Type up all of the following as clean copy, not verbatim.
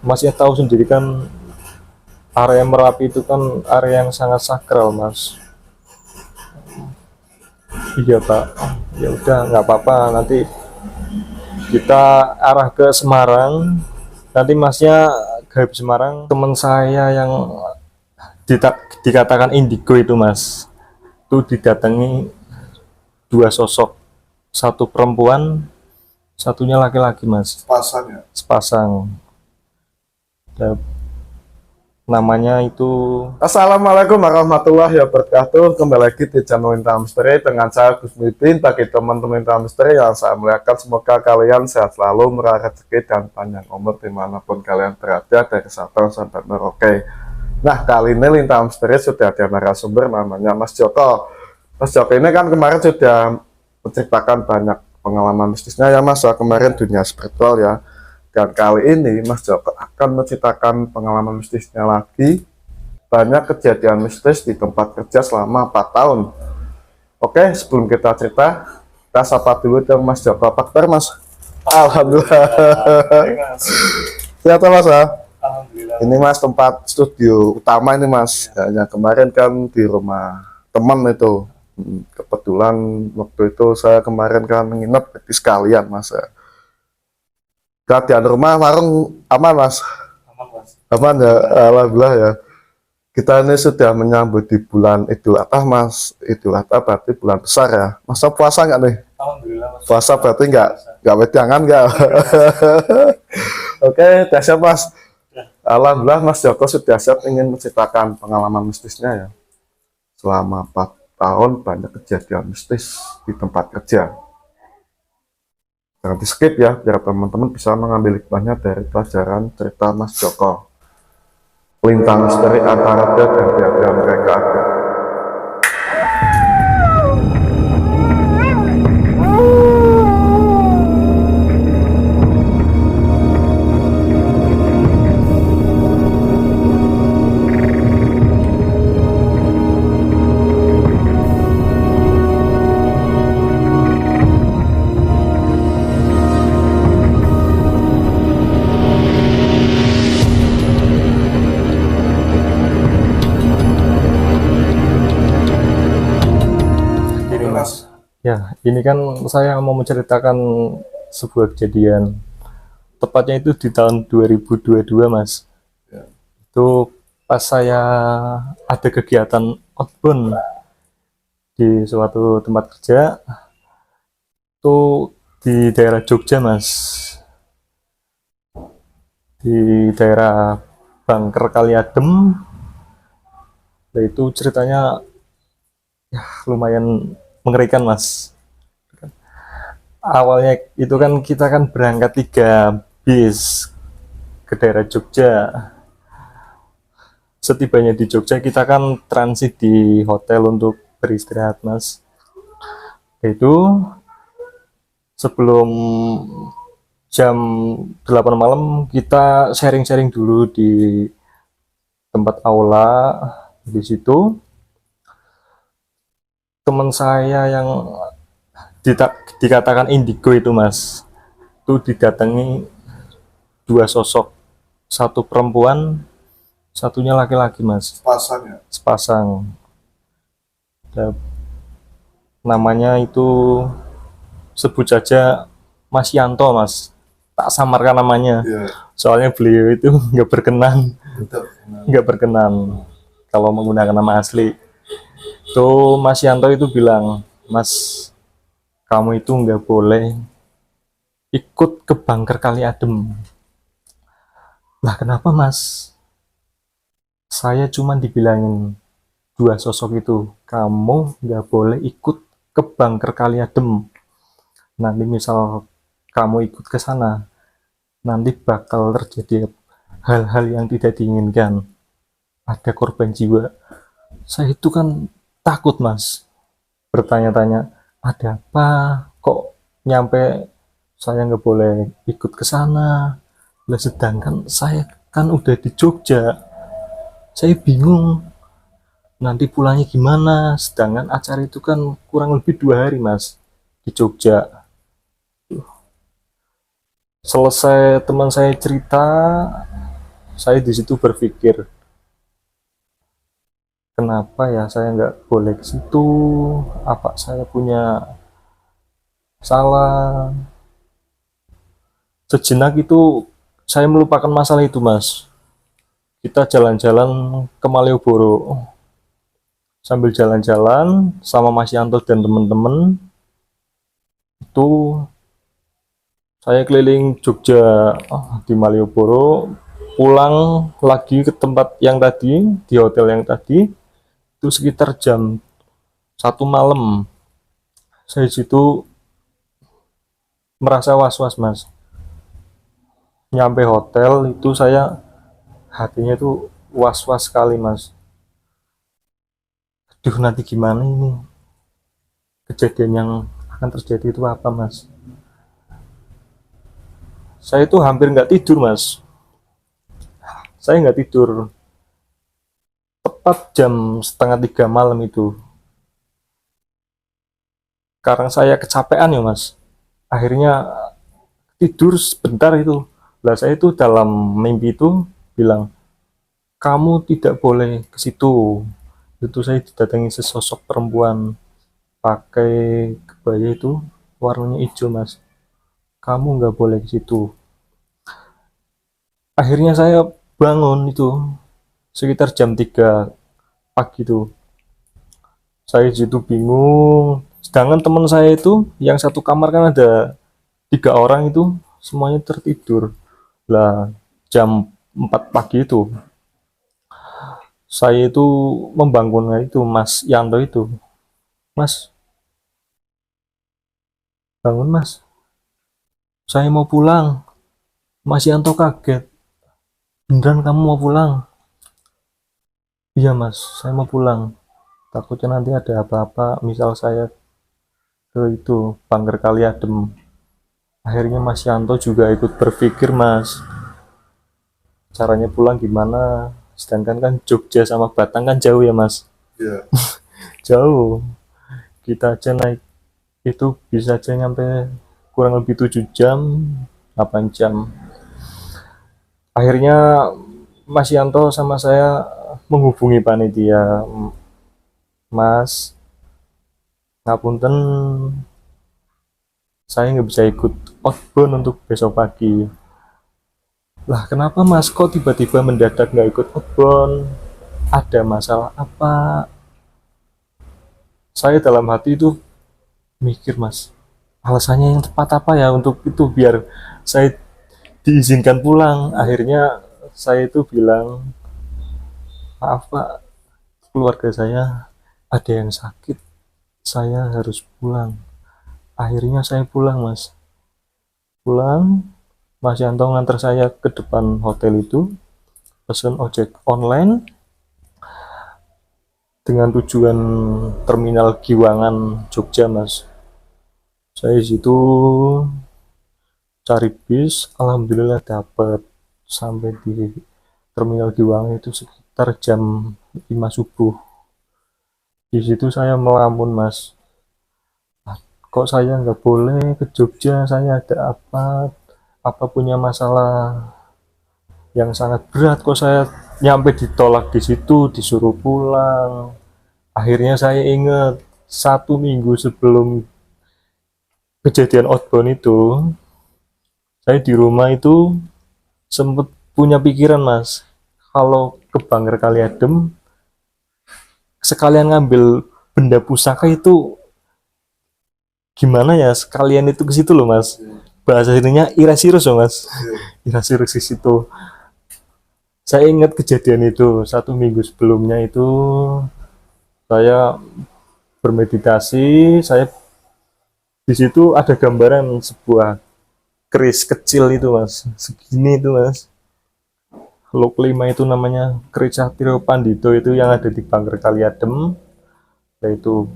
Masnya tahu sendiri kan, area Merapi itu kan area yang sangat sakral, Mas. Iya, Pak. Ya udah, nggak apa-apa. Nanti kita arah ke Semarang. Nanti Masnya ke Semarang. Teman saya yang dikatakan indigo itu, Mas, itu didatangi dua sosok, satu perempuan, satunya laki-laki, Mas. Pasang ya. Sepasang. Ya, namanya itu. Assalamualaikum warahmatullahi wabarakatuh. Kembali lagi di channel Inta Misteri dengan saya Gus Mipin. Bagi teman-teman Inta Misteri yang saya muliakan, semoga kalian sehat selalu, murah rezeki dan panjang umur dimanapun kalian berada, dari Sabang sampai Merauke. Nah, kali ini Linta Misteri sudah ada narasumber namanya Mas Joko. Mas Joko ini kan kemarin sudah menceritakan banyak pengalaman mistisnya ya Mas, kemarin dunia spiritual ya. Dan kali ini Mas Joko akan menceritakan pengalaman mistisnya lagi, banyak kejadian mistis di tempat kerja selama 4 tahun. Oke, sebelum kita cerita, kita sapa dulu dong Mas Joko. Apa kabar Mas? Alhamdulillah. Sehat Mas ya? Alhamdulillah. Ini Mas tempat studio utama ini Mas. Ya, kemarin kan di rumah teman itu. Kebetulan waktu itu saya kemarin kan nginep di sekalian Mas. Keadaan rumah warung aman Mas? Aman, Mas. Aman ya, alhamdulillah ya. Kita ini sudah menyambut di bulan Idul Adha Mas. Idul Adha berarti bulan besar ya. Masa puasa nggak nih? Alhamdulillah, Mas. Puasa berarti nggak wedangan nggak? Oke, udah siap Mas. Alhamdulillah Mas Joko sudah siap ingin menceritakan pengalaman mistisnya ya. Selama 4 tahun banyak kejadian mistis di tempat kerja. Jangan di skip ya, biar teman-teman bisa mengambil hikmahnya dari pelajaran cerita Mas Joko. Lintang misteri antara dia dan dia mereka ada. Gini, Mas. Ya, ini kan saya mau menceritakan sebuah kejadian. Tepatnya itu di tahun 2022, Mas. Ya. Itu pas saya ada kegiatan outbound di suatu tempat kerja, itu di daerah Jogja, Mas. Di daerah Bangker Kaliadem. Nah, itu ceritanya ya lumayan mengerikan, Mas. Awalnya itu kan kita kan berangkat 3 bis ke daerah Jogja. Setibanya di Jogja kita kan transit di hotel untuk beristirahat, Mas. Itu sebelum jam 8 malam kita sharing-sharing dulu di tempat aula. Di situ teman saya yang dikatakan indigo itu, Mas, itu didatangi dua sosok, satu perempuan, satunya laki-laki, Mas. Pasang ya. Sepasang. Ya, namanya itu sebut saja Mas Yanto, Mas. Tak samarkan namanya. Iya. Soalnya beliau itu nggak berkenan, Betul. kalau menggunakan nama asli. Tuh Mas Yanto itu bilang, Mas, kamu itu nggak boleh ikut ke Bangker Kaliadem. Lah kenapa, Mas? Saya cuma dibilangin dua sosok itu, kamu nggak boleh ikut ke Bangker Kaliadem. Nanti misal kamu ikut ke sana, nanti bakal terjadi hal-hal yang tidak diinginkan. Ada korban jiwa. Saya itu kan takut, Mas. Bertanya-tanya, ada apa? Kok nyampe saya nggak boleh ikut ke sana? Lah sedangkan saya kan udah di Jogja. Saya bingung nanti pulangnya gimana. Sedangkan acara itu kan kurang lebih 2 hari, Mas, di Jogja. Selesai teman saya cerita, Saya di situ berpikir, kenapa ya saya nggak boleh ke situ? Apa saya punya salah? Sejenak itu saya melupakan masalah itu, Mas. Kita jalan-jalan ke Malioboro. Sambil jalan-jalan sama Mas Yanto dan teman-teman, itu saya keliling Jogja, di Malioboro, pulang lagi ke tempat yang tadi, di hotel yang tadi, itu sekitar jam 1 malam. Saya di situ merasa was-was, Mas. Nyampe hotel itu saya hatinya itu was-was sekali, Mas. Aduh, nanti gimana ini? Kejadian yang akan terjadi itu apa, Mas? Saya itu hampir nggak tidur, Mas. Saya nggak tidur. Tepat jam setengah 3 malam itu. Karena saya kecapean ya, Mas. Akhirnya tidur sebentar itu. Lah saya itu dalam mimpi itu bilang, kamu tidak boleh ke situ. Itu saya didatangi sesosok perempuan pakai kebaya itu warnanya hijau, Mas. Kamu nggak boleh ke situ. Akhirnya saya bangun itu sekitar jam 3 pagi itu. Saya di situ bingung. Sedangkan teman saya itu yang satu kamar kan ada 3 orang itu semuanya tertidur. Lah jam 4 pagi itu saya itu membangunkan itu Mas Yanto itu. Mas, bangun Mas. Saya mau pulang. Mas Yanto kaget. Beneran kamu mau pulang? Iya Mas, saya mau pulang. Takutnya nanti ada apa-apa, misal saya ke itu Bangker Kali Adem. Akhirnya Mas Yanto juga ikut berpikir, Mas, caranya pulang gimana, sedangkan kan Jogja sama Batang kan jauh ya, Mas. Iya. Jauh, kita aja naik itu bisa aja nyampe kurang lebih 7 jam, 8 jam. Akhirnya Mas Yanto sama saya menghubungi panitia, Mas, ngapunten, saya nggak bisa ikut outbound untuk besok pagi. Lah kenapa Mas, kok tiba-tiba mendadak nggak ikut outbound? Ada masalah apa? Saya dalam hati itu mikir, Mas, alasannya yang tepat apa ya untuk itu biar saya diizinkan pulang. Akhirnya saya itu bilang, maaf Pak, keluarga saya ada yang sakit, saya harus pulang. Akhirnya saya pulang, Mas. Pulang, Mas Yanto nganter saya ke depan hotel itu, pesen ojek online dengan tujuan Terminal Giwangan Jogja, Mas. Saya di situ cari bis, alhamdulillah dapat sampai di Terminal Giwangan itu sekitar jam 5 subuh. Di situ saya melamun, Mas. Kok saya nggak boleh ke Jogja? Saya ada apa punya masalah yang sangat berat, kok saya nyampe ditolak di situ, disuruh pulang. Akhirnya saya ingat 1 minggu sebelum kejadian outbound itu, saya di rumah itu sempet punya pikiran, Mas, kalau ke Bangker Kali Adem sekalian ngambil benda pusaka itu gimana ya, sekalian itu ke situ loh, Mas. Bahasa ininya irasirus loh, Mas. Irasirus di situ. Saya ingat kejadian itu 1 minggu sebelumnya itu saya bermeditasi, saya di situ ada gambaran sebuah keris kecil itu, Mas, segini itu, Mas. Lok 5 itu namanya keris Satrio Pandito itu yang ada di Bangker Kali Adem. Yaitu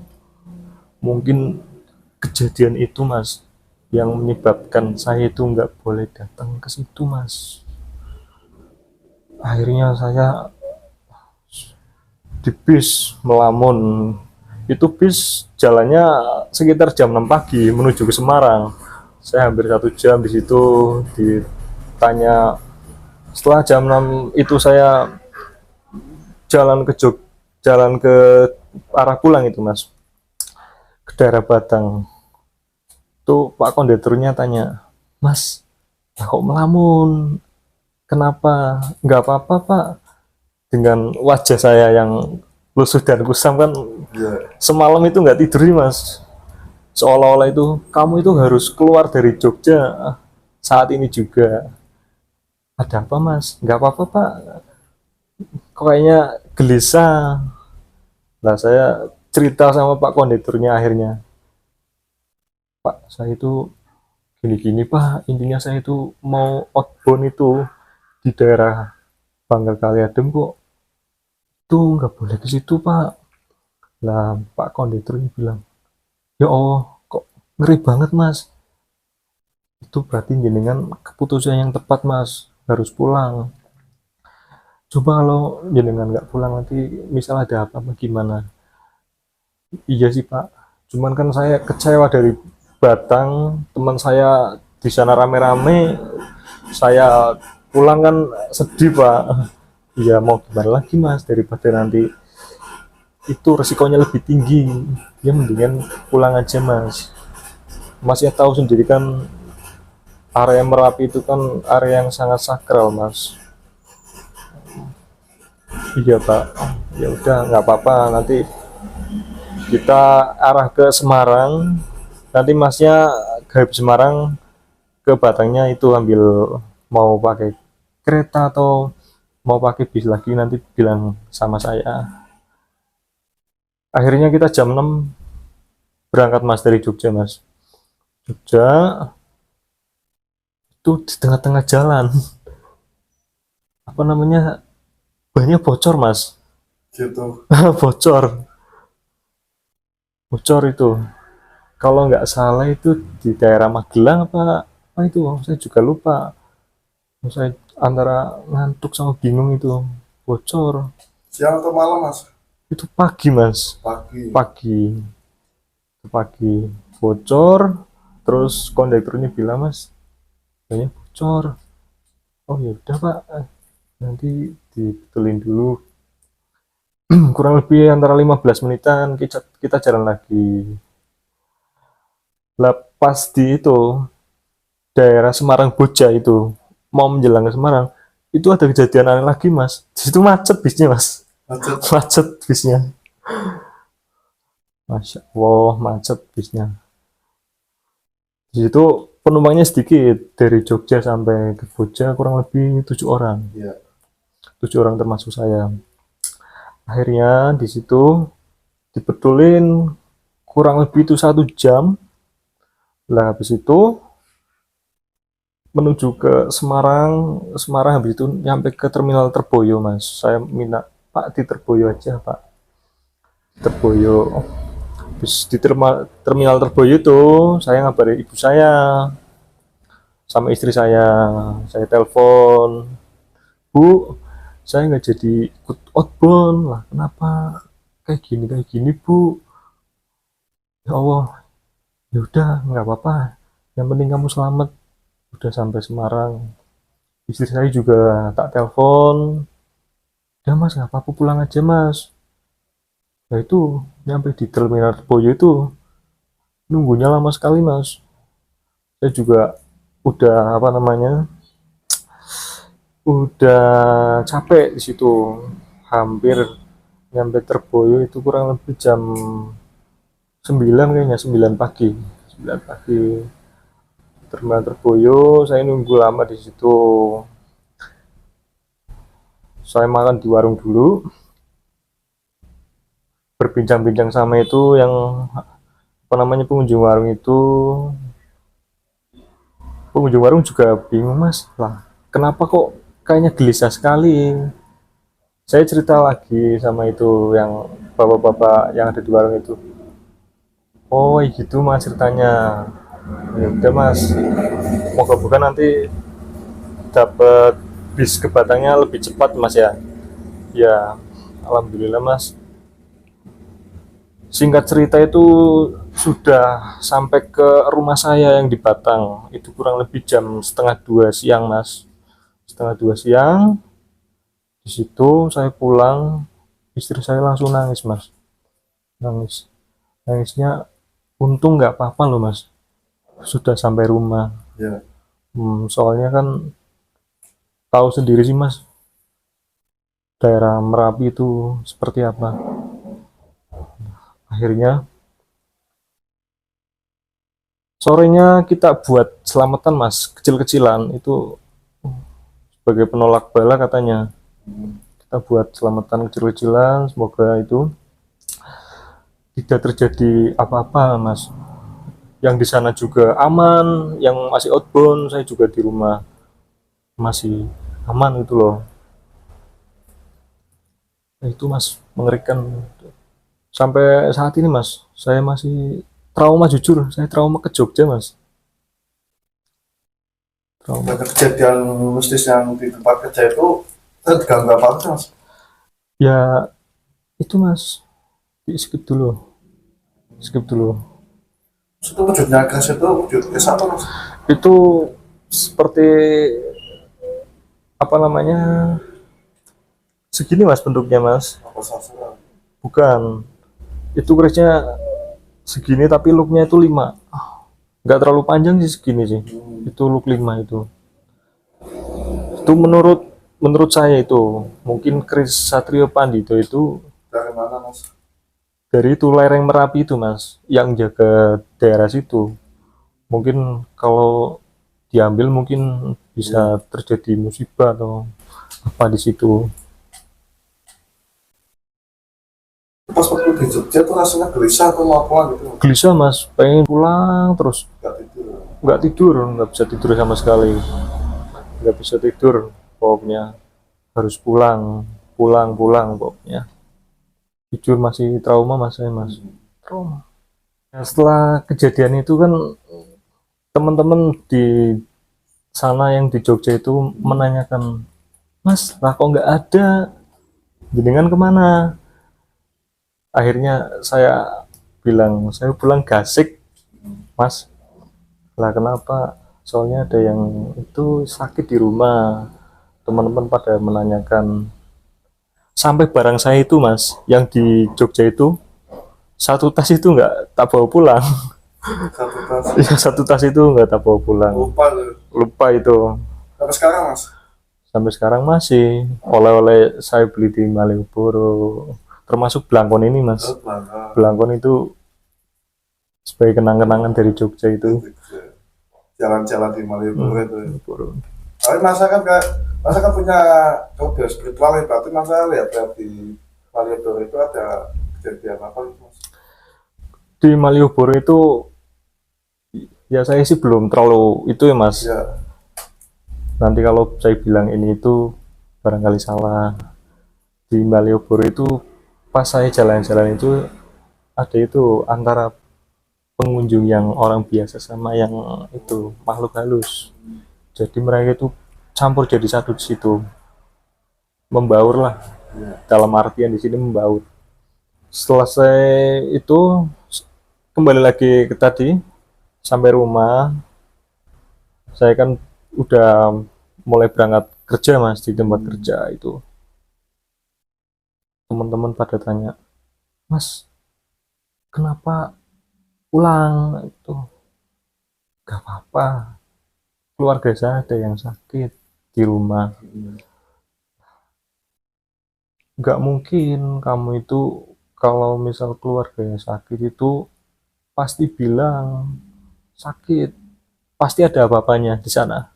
mungkin kejadian itu, Mas, yang menyebabkan saya itu nggak boleh datang ke situ, Mas. Akhirnya saya di bis melamun. Itu bis jalannya sekitar jam 6 pagi menuju ke Semarang. Saya hampir 1 jam di situ ditanya Setelah jam 6 itu saya jalan ke jalan ke arah pulang itu mas, ke daerah Batang. Tuh Pak kondekturnya tanya, Mas, kok melamun? Kenapa? Nggak apa-apa Pak. Dengan wajah saya yang lusuh dan kusam kan, Iya. semalam itu nggak tidur nih mas. Seolah-olah itu kamu itu harus keluar dari Jogja saat ini juga. Ada apa mas? Nggak apa-apa Pak. Kok kayaknya gelisah. Lah saya cerita sama Pak kondekturnya akhirnya. Pak, saya itu gini-gini Pak. Intinya saya itu mau outbound itu di daerah Bangka Kaliadem kok. Tuh nggak boleh ke situ Pak. Lah Pak kondekturnya bilang, ya Allah, kok ngeri banget Mas. Itu berarti jenengan keputusan yang tepat Mas. Harus pulang. Coba kalau jenengan nggak pulang nanti misal ada apa-apa gimana? Iya sih Pak. Cuman kan saya kecewa dari Batang, teman saya di sana rame-rame, saya pulang kan sedih Pak. Iya mau gimana lagi Mas, daripada nanti itu resikonya lebih tinggi. Ya mendingan pulang aja Mas. Mas ya tahu sendiri kan area Merapi itu kan area yang sangat sakral Mas. Iya Pak. Ya udah nggak apa-apa, nanti kita arah ke Semarang. Nanti Masnya ke Semarang, ke Batangnya itu ambil, mau pakai kereta atau mau pakai bis lagi nanti bilang sama saya. Akhirnya kita jam 6 berangkat Mas dari Jogja Mas. Jogja itu di tengah-tengah jalan apa namanya, bannya bocor Mas. Gitu. bocor bocor itu kalau nggak salah itu di daerah Magelang apa itu, saya juga lupa. Saya antara ngantuk sama bingung itu. Bocor Siang atau malam, Mas? itu pagi Mas, Pagi. pagi bocor. Terus kondekturnya bilang, Mas, banyak bocor. Oh ya udah Pak, nanti dibetulin dulu. Kurang lebih antara 15 menitan kita jalan lagi. Lah pas di itu daerah Semarang Boja itu mau menjelang ke Semarang, itu ada kejadian aneh lagi Mas. Di situ macet bisnya Mas. Macet. Macet bisnya. Masya Allah, macet bisnya. Di situ penumpangnya sedikit, dari Jogja sampai ke Boja kurang lebih 7 orang. Iya. 7 orang termasuk saya. Akhirnya di situ dibetulin kurang lebih itu 1 jam. Lah habis itu menuju ke Semarang. Semarang habis itu nyampe ke terminal Terboyo Mas. Saya minta Pak di Terboyo aja Pak, Terboyo. Habis di terminal Terboyo itu saya ngabarin ibu saya sama istri saya telepon, Bu, saya nggak jadi ikut outbound. Lah kenapa, kayak gini Bu? Ya Allah, ya udah nggak apa-apa, yang penting kamu selamat. Udah sampai Semarang, istri saya juga tak telepon, udah Mas nggak apa-apa pulang aja Mas. Nah itu nyampe di terminal Boyo itu nunggunya lama sekali Mas. Saya juga udah apa namanya, udah capek di situ. Hampir nyampe Terboyo itu kurang lebih jam 9 kayaknya, 9 pagi. 9 pagi terminal Terboyo, saya nunggu lama di situ. Saya makan di warung dulu, berbincang-bincang sama itu yang apa namanya, pengunjung warung itu. Pengunjung warung juga bingung Mas, lah kenapa kok kayaknya gelisah sekali. Saya cerita lagi sama itu yang bapak-bapak yang ada di warung itu. Oh gitu Mas ceritanya. Ya udah Mas, moga-moga nanti dapat bis ke Batangnya lebih cepat Mas ya. Ya alhamdulillah Mas. Singkat cerita itu sudah sampai ke rumah saya yang di Batang itu kurang lebih jam setengah 2 siang Mas. setengah 2 siang. Di situ saya pulang, istri saya langsung nangis mas, nangis, nangisnya untung nggak apa-apa loh mas, sudah sampai rumah. Ya. Soalnya kan tahu sendiri sih mas, daerah Merapi itu seperti apa. Akhirnya sorenya kita buat selamatan mas, kecil-kecilan itu sebagai penolak bala katanya. Kita buat selamatan kecil-kecilan, semoga itu tidak terjadi apa-apa mas. Yang di sana juga aman, yang masih outbound saya juga di rumah masih aman itu loh. Nah, itu mas mengerikan. Sampai saat ini mas, saya masih trauma, jujur saya trauma ke Jogja mas, trauma. Ada kejadian mistis yang di tempat kerja itu saya diganggu apa sih mas? Ya itu mas, di skip dulu, skip dulu. Itu wujudnya gas itu wujud gas apa mas? Itu seperti apa namanya, segini mas bentuknya mas, Apa sasaran? bukan, itu kerisnya segini tapi looknya itu 5, nggak terlalu panjang sih, segini sih, itu look 5 itu menurut menurut saya itu mungkin keris Satrio Pandito itu Dari mana mas? dari itu lereng Merapi itu mas, yang jaga daerah situ. Mungkin kalau diambil mungkin bisa terjadi musibah atau apa di situ. Pas waktu di Jogja tuh rasanya gelisah atau mau pulang gitu? Gelisah mas, pengen pulang terus, Gak tidur. nggak bisa tidur sama sekali, nggak bisa tidur, pokoknya harus pulang, pulang, pulang pokoknya. Jujur masih trauma mas, saya mas, trauma. Nah, setelah kejadian itu kan teman-teman di sana yang di Jogja itu menanyakan, mas lah kok nggak ada, jenengan kemana? Akhirnya saya bilang saya pulang Gasik mas. Lah kenapa? Soalnya ada yang itu sakit di rumah. Teman-teman pada menanyakan, sampai barang saya itu mas yang di Jogja itu, satu tas itu nggak tak bawa pulang. Satu tas. Ya, satu tas itu nggak tak bawa pulang, Lupa tuh. lupa itu. Sampai sekarang mas? Sampai sekarang masih oleh-oleh saya beli di Malioboro, termasuk belangkon ini mas. Oh, bangga. Belangkon itu sebagai kenang-kenangan dari Jogja itu. Jalan-jalan di Malioboro itu. Malioboro. Tapi masa kan punya kode spiritual ya, berarti masa lihat di Malioboro itu ada kejadian apa gitu mas? Di Malioboro itu ya saya sih belum terlalu itu ya mas. Ya. Nanti kalau saya bilang ini itu barangkali salah. Di Malioboro itu pas saya jalan-jalan itu ada itu antara pengunjung yang orang biasa sama yang itu makhluk halus. Jadi mereka itu campur jadi satu di situ, membaur lah. Dalam artian di sini membaur. Selesai itu kembali lagi ke tadi, sampai rumah saya kan udah mulai berangkat kerja mas. Di tempat kerja itu teman-teman pada tanya, mas kenapa pulang? Itu gak apa-apa, keluarga saya ada yang sakit di rumah. Nggak mungkin kamu itu kalau misal keluarganya sakit itu pasti bilang sakit, pasti ada apa-apanya di sana.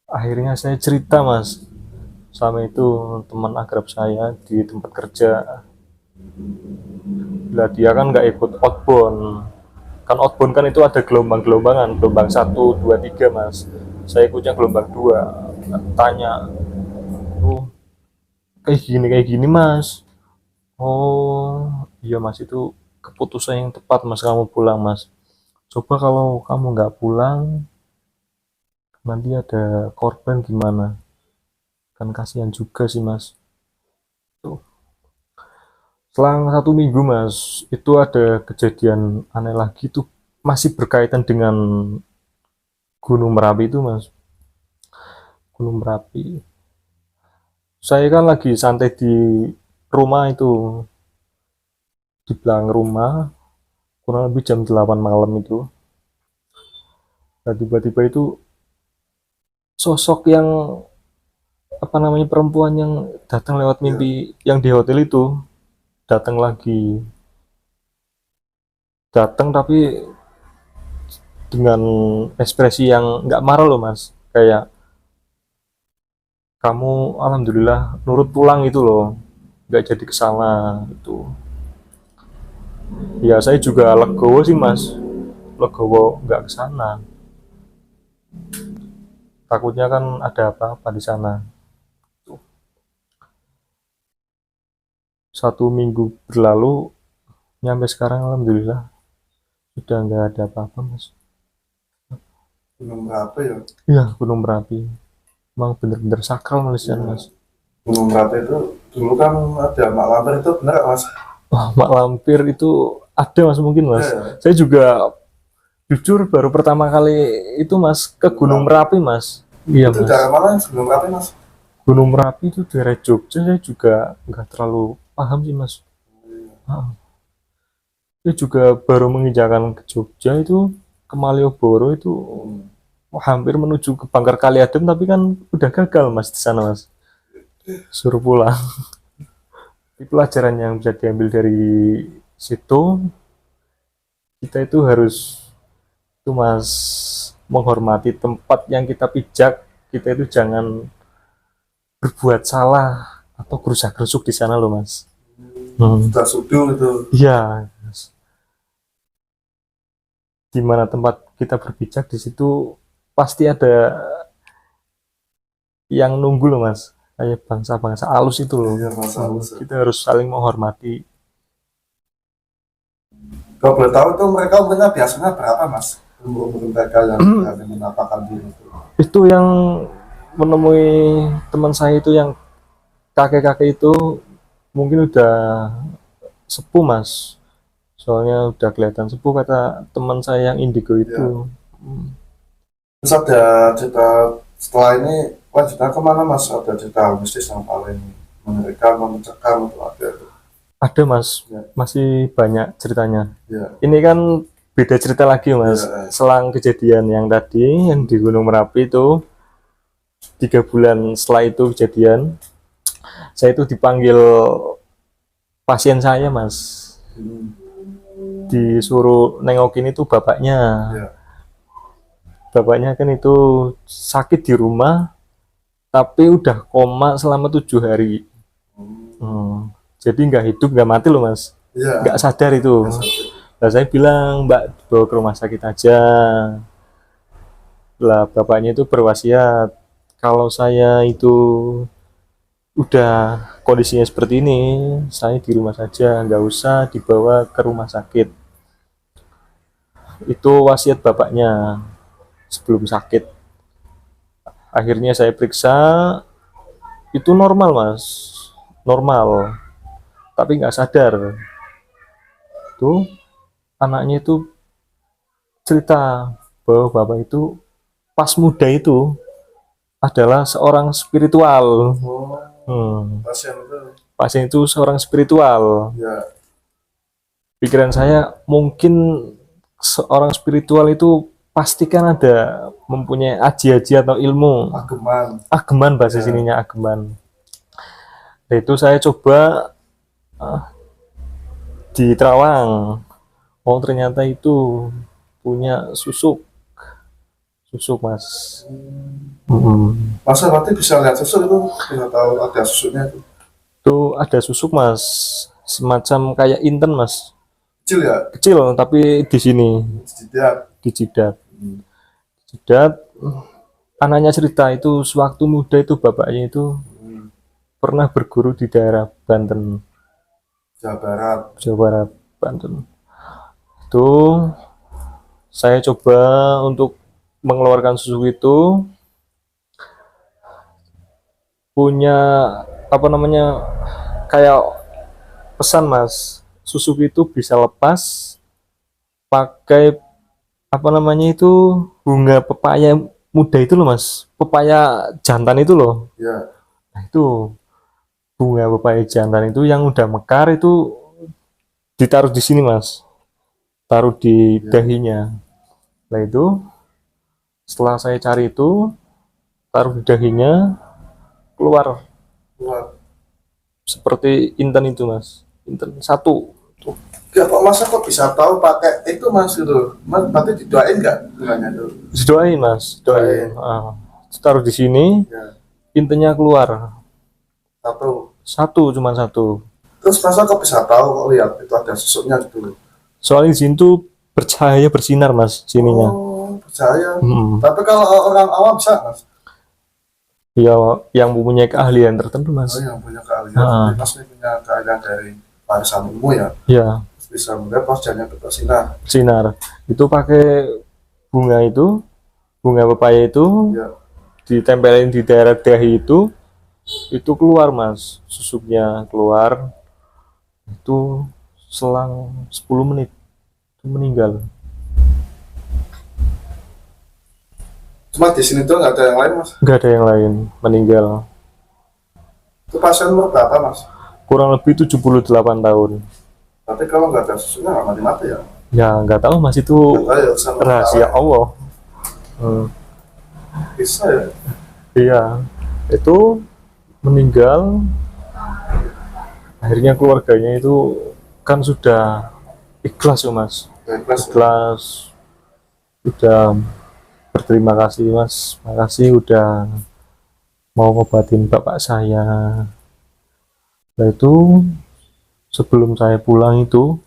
Akhirnya saya cerita mas sama itu teman akrab saya di tempat kerja. Lah dia kan nggak ikut outbound, kan outbound kan itu ada gelombang-gelombangan, gelombang 1, 2, 3 mas. Saya ikutnya gelombang 2. Tanya, oh kayak gini mas. Oh iya mas, itu keputusan yang tepat mas kamu pulang mas. Coba kalau kamu nggak pulang nanti ada korban gimana, kan kasihan juga sih mas. Tuh. Selang 1 minggu mas, itu ada kejadian aneh lagi tuh, masih berkaitan dengan Gunung Merapi itu mas. Gunung Merapi. Saya kan lagi santai di rumah itu, di belakang rumah, kurang lebih jam 8 malam itu. Nah, tiba-tiba itu sosok yang apa namanya perempuan yang datang lewat mimpi yang di hotel itu datang lagi, datang tapi dengan ekspresi yang nggak marah loh mas, kayak kamu alhamdulillah nurut pulang itu loh, nggak jadi kesana itu. Ya saya juga legowo sih mas, legowo nggak kesana, takutnya kan ada apa-apa di sana. 1 minggu berlalu, nyampe sekarang alhamdulillah sudah nggak ada apa-apa mas. Gunung Merapi ya. Iya, Gunung Merapi emang bener-bener sakral Malaysia Iya. mas. Gunung Merapi itu dulu kan ada Mak Lampir, itu bener nggak, Mas? Wah, mak lampir itu ada mas, mungkin mas. Iya. Saya juga jujur baru pertama kali itu mas ke Gunung Merapi mas. Iya Itu mas. daerah mana yang sebelum Merapi, Mas? Gunung Merapi itu daerah Jogja, saya juga nggak terlalu paham sih mas. Ah, saya juga baru menginjakan ke Jogja itu, ke Malioboro itu hampir menuju ke Bangka Kaliadem, tapi kan udah gagal mas di sana mas. Suruh pulang. Di pelajaran yang bisa diambil dari situ, kita itu harus itu mas menghormati tempat yang kita pijak. Kita itu jangan berbuat salah atau gerusak-gerusuk di sana loh mas. Sudah sudu itu. Iya, di mana tempat kita berpijak di situ pasti ada yang nunggu loh mas, kayak bangsa-bangsa alus itu loh. Iya, Mas Alus. Kita harus saling menghormati. Kalau boleh tahu itu mereka umurnya biasanya berapa, Mas? Umur mereka yang berani menampakkan diri itu. Itu yang menemui teman saya itu yang kakek-kakek itu mungkin udah sepuh mas, soalnya udah kelihatan sepuh kata teman saya yang indigo itu. Terus ada cerita setelah ini lanjutnya kemana, Mas? Ada cerita mistis yang paling mengerikan, mencekam atau ada itu? Ada mas, Ya. masih banyak ceritanya. Ya. Ini kan beda cerita lagi mas. Ya. Selang kejadian yang tadi yang di Gunung Merapi itu, 3 bulan setelah itu kejadian, saya itu dipanggil pasien saya mas, disuruh nengokin itu bapaknya. Ya. Bapaknya kan itu sakit di rumah tapi udah koma selama 7 hari. Jadi nggak hidup nggak mati loh mas, Ya. nggak sadar itu. Nah saya bilang mbak bawa ke rumah sakit aja. Lah bapaknya itu berwasiat kalau saya itu udah kondisinya seperti ini, saya di rumah saja, nggak usah dibawa ke rumah sakit. Itu wasiat bapaknya sebelum sakit. Akhirnya saya periksa, itu normal mas, normal, tapi nggak sadar. Tuh anaknya itu cerita bahwa bapak itu pas muda itu adalah seorang spiritual. Pasien itu. Pasien itu seorang spiritual. Ya. Pikiran saya mungkin seorang spiritual itu pastikan ada mempunyai aji-aji atau ilmu Ageman. ageman, bahasa sininya ageman. Nah, itu saya coba di Terawang. Oh ternyata itu punya susuk mas. Masa nanti bisa lihat susuk itu, bisa tahu ada susuknya itu. Itu ada susuk mas, semacam kayak inten mas, Kecil ya, kecil tapi di sini tidak. di jidat. Jidat. Anaknya cerita itu sewaktu muda itu bapaknya itu pernah berguru di daerah Banten, Jawa Barat. Jawa Barat, Banten. Itu saya coba untuk mengeluarkan susuk itu, punya apa namanya kayak pesan mas, susuk itu bisa lepas pakai apa namanya itu bunga pepaya muda itu loh mas, pepaya jantan itu loh. Ya. Nah, itu bunga pepaya jantan itu yang udah mekar itu ditaruh di sini mas, taruh di Ya. dahinya. Nah itu setelah saya cari itu taruh di dahinya, keluar Wah. seperti inten itu mas, inten satu. Tuh. Ya kok masa kok bisa tahu pakai itu mas gitu? Mas berarti didoain nggak bunganya tuh? Doain mas, doain. Ah, taruh di sini, Ya. intinya keluar Satu. satu, cuma satu. Terus masa kok bisa tahu kok lihat itu ada susuknya gitu? Soalnya di sini tuh bercahaya bersinar mas, sininya. Oh, percaya. Mm. Tapi kalau orang awam bisa mas? Ya, yang mempunyai keahlian tertentu Oh, mas. yang punya keahlian. Ah. Mas ini punya keahlian dari warisan ilmu ya. Ya, Terus bisa melihat wajahnya bersinar. sinar. Itu pakai bunga itu, bunga pepaya itu Ya. ditempelin di daerah dahi itu keluar mas, susuknya keluar. Itu selang 10 menit itu meninggal. Cuma di sini tuh nggak ada yang lain mas. Nggak ada yang lain, meninggal. Itu pasien umur berapa mas? Kurang lebih 78 tahun. Tapi kalau nggak ada susuknya nggak mati-mati ya? Ya nggak tahu mas, itu Nggak tahu ya, sama rahasia Allah. Hmm, bisa ya. iya, itu meninggal. Akhirnya keluarganya itu kan sudah ikhlas ya mas, Dari kelas ya. ikhlas, udah berterima kasih mas, makasih udah mau ngobatin bapak saya. Nah itu sebelum saya pulang itu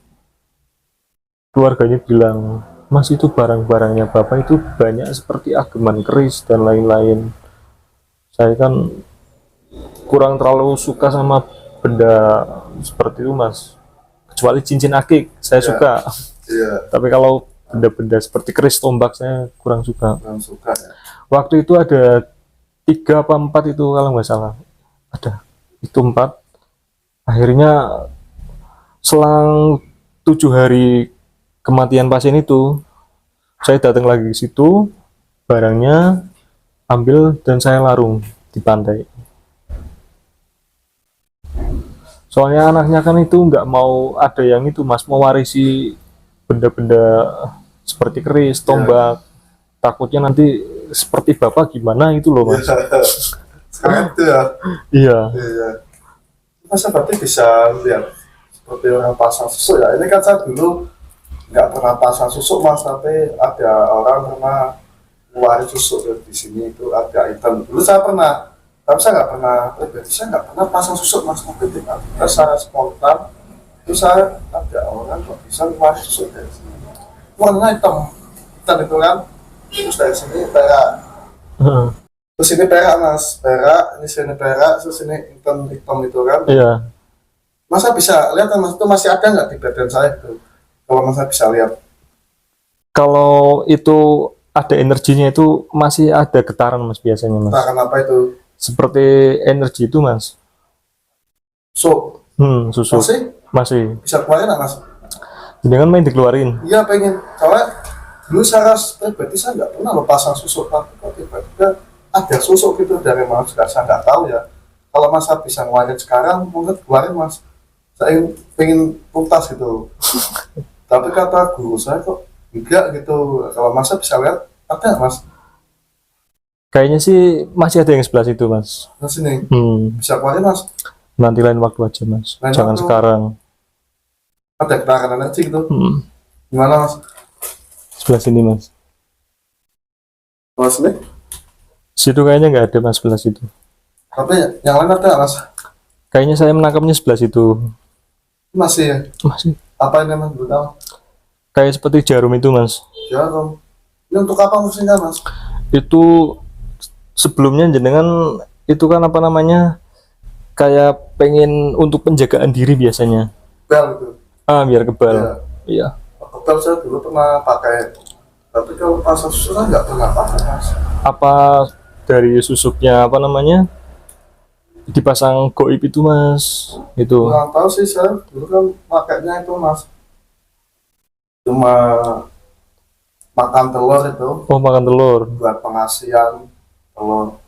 keluarganya bilang, mas itu barang-barangnya bapak itu banyak seperti ageman keris dan lain-lain. Saya kan kurang terlalu suka sama benda seperti itu mas, kecuali cincin akik saya Ya. suka. Iya, Tapi kalau benda-benda seperti keris, tombak saya kurang suka. kurang suka ya. Waktu itu ada 3 apa 4 itu kalau nggak salah, ada itu 4. Akhirnya selang 7 hari kematian pasien itu, saya datang lagi ke situ, barangnya ambil dan saya larung di pantai. Soalnya anaknya kan itu nggak mau ada yang itu mas, mewarisi benda-benda seperti keris, tombak. Takutnya nanti seperti bapak gimana itu loh mas. Sekarang itu ya. Iya, Iya. Masa berarti bisa lihat seperti orang pasang susuk ya? Ini kan saya dulu nggak pernah pasang susuk mas, tapi ada orang pernah ngeluarin susuk di sini itu ada item. Dulu saya pernah, tapi saya nggak pernah, berarti saya nggak pernah pasang susuk mas, tapi tiba-tiba saya spontan itu saya ada orang kok bisa ngeluarin susuk dari sini. Warna hitam, hitam itu kan, terus dari sini perak, terus ini perak mas, perak, ini sini perak, terus ini hitam itu kan. iya. Masa bisa lihat mas itu masih ada nggak di badan saya itu? Kalau masa bisa lihat, Kalau itu ada energinya itu masih ada getaran mas biasanya mas. entah kenapa itu. Seperti energi itu mas. So, Susu masih masih. bisa keluarin nggak mas? Jangan main dikeluarin. Iya pengen, soalnya dulu saya pribadi saya nggak pernah lo pasang susuk, tapi kok tiba-tiba ada susuk gitu dari mana juga saya nggak tahu ya. Kalau masa bisa ngeluarin sekarang, mungkin keluarin mas. Saya pengen tuntas gitu. Tapi kata guru saya kok enggak gitu. Kalau masa bisa lihat, ada nggak mas? Kayaknya sih masih ada yang sebelah situ mas. Di sini bisa keluarin mas. Nanti lain waktu aja mas. Lain Jangan waktu. sekarang. Ada getaran energi gitu. Gimana mas? Sebelah sini mas. Mas ini? Situ kayaknya nggak ada mas, sebelah situ. Tapi yang lain ada nggak, mas? Kayaknya saya menangkapnya sebelah situ. Masih ya? Masih. Apa ini mas? Belum tahu. Kayak seperti jarum itu mas. Jarum. Ini untuk apa fungsinya mas? Itu sebelumnya jenengan itu kan apa namanya, kayak pengen untuk penjagaan diri biasanya. Bel gitu. Biar kebal. Iya. Iya. Bel saya dulu pernah pakai. Tapi kalau pasang susu saya nggak pernah pakai mas. Apa dari susuknya apa namanya dipasang goib itu mas, itu. Kurang tahu sih, saya dulu kan pakainya itu mas. Cuma makan telur itu Oh, makan telur. buat pengasian telur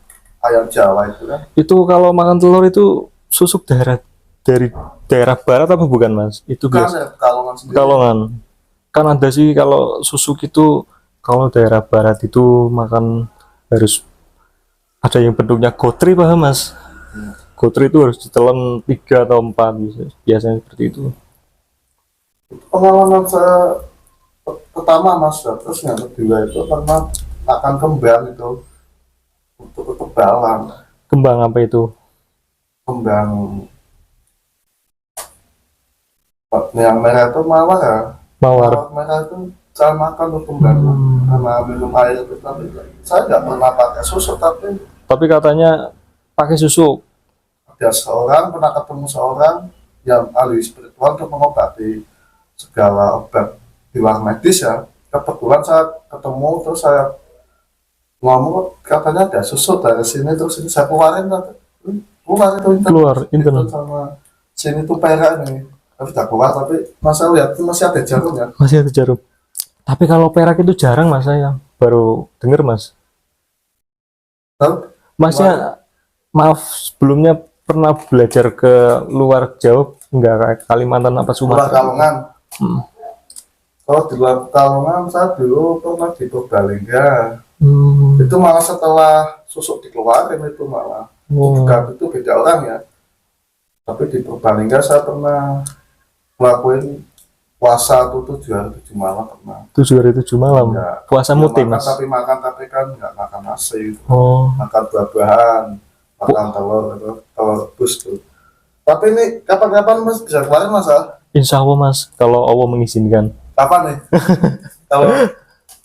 ayam Jawa itu kan. Itu kalau makan telur itu susuk daerah dari daerah barat apa bukan, Mas? Itu Kan biasa ya Pekalongan sendiri. Pekalongan. Kan ada sih kalau susuk itu kalau daerah barat itu makan harus ada yang bentuknya gotri, paham, Mas? Gotri itu harus ditelan 3 atau 4 biasanya seperti itu. Pengalaman saya pertama Mas, terus yang kedua itu pernah makan kembang itu untuk kekebalan. Kembang apa itu? Kembang yang merah itu mawar ya. Mawar. Mawar merah itu saya makan tuh kembang karena minum air itu, tapi saya nggak pernah pakai susu. Tapi Tapi katanya pakai susuk. ada seorang, pernah ketemu seorang yang ahli spiritual untuk mengobati segala obat di luar medis ya. Kebetulan saya ketemu, terus saya ngomong, katanya ada susu dari sini, terus ini saya keluarin, keluar itu Keluar internet. itu sama sini tuh perak nih, tapi tidak keluar. Tapi masa lihat itu masih ada jarum ya. Masih ada jarum. Tapi kalau perak itu jarang, Mas, saya baru denger, Mas. Tahu? Masnya maaf sebelumnya pernah belajar ke luar Jawa enggak, kayak Kalimantan apa Luar Sumatera? Kalongan. Hmm. Kalau di luar Kalongan saya dulu pernah di Purbalingga. Hmm. Itu malah setelah susuk dikeluarin itu malah. Oh. Juga itu beda orang ya. Tapi di Purbalingga saya pernah ngelakuin puasa itu 7 hari 7 malam pernah. 7 hari 7 malam. Ya, Puasa ya mutim, makan, Mas. tapi kan nggak makan nasi, Oh. makan buah-buahan, makan telur, telur rebus tuh. Tapi ini kapan-kapan Mas bisa keluarin Mas? Insya Allah, Mas, kalau Allah mengizinkan. Kapan nih? Kalau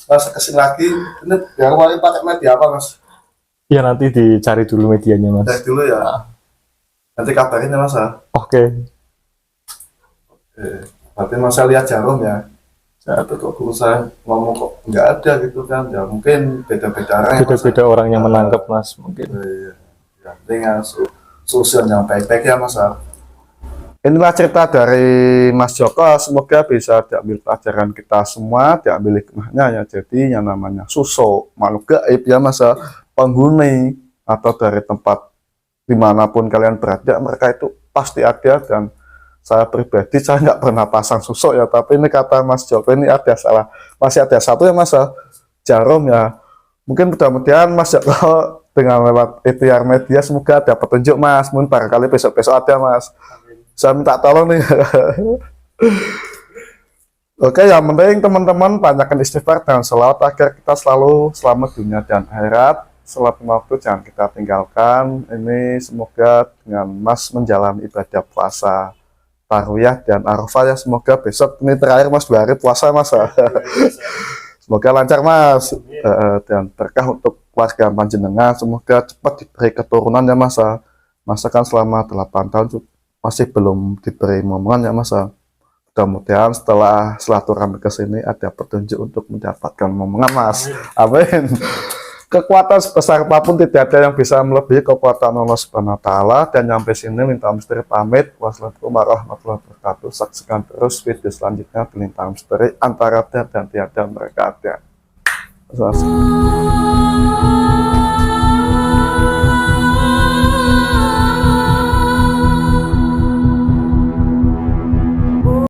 Mas kesini lagi, ini biar keluarin pakai media apa Mas? Ya nanti dicari dulu medianya, Mas. Dari dulu ya. Nanti kabarin ya Mas. Oke. Berarti Mas lihat jarum ya. Tapi kok guru saya ngomong kok nggak ada gitu kan? Ya mungkin beda-beda orang. Beda-beda orang yang menangkap, Mas, mungkin. Iya. Ya, dengan solusi yang baik-baik ya Mas. Inilah cerita dari Mas Joko, semoga bisa diambil pelajaran kita semua, diambil hikmahnya ya. Jadi yang namanya susuk, makhluk gaib ya Mas, penghuni atau dari tempat dimanapun kalian berada, mereka itu pasti ada. Dan saya pribadi, saya nggak pernah pasang susuk ya, tapi ini kata Mas Joko ini ada salah, masih ada satu ya Mas, jarum ya. Mungkin mudah-mudahan Mas Joko dengan lewat ikhtiar media semoga ada petunjuk Mas, mungkin barangkali besok-besok ada Mas. Saya minta tolong nih. Oke, yang penting teman-teman banyakkan istighfar dan selawat agar kita selalu selamat dunia dan akhirat. Salat waktu jangan kita tinggalkan. Ini semoga dengan Mas menjalani ibadah puasa Tarwiyah dan Arafah ya, semoga besok ini terakhir Mas 2 hari puasa Mas. Semoga lancar Mas, dan berkah untuk keluarga panjenengan. Semoga cepat diberi keturunan ya Mas. Mas kan selama 8 tahun masih belum diberi momongan ya Mas. Mudah-mudahan setelah silaturahmi ke sini ada petunjuk untuk mendapatkan momongan Mas. Amin. Kekuatan sebesar apapun tidak ada yang bisa melebihi kekuatan Allah Subhanahu wa taala. Dan sampai sini Lintang Misteri pamit. Wassalamualaikum warahmatullahi wabarakatuh. Saksikan terus video selanjutnya di Lintang Misteri, antara ada dan tiada mereka ada.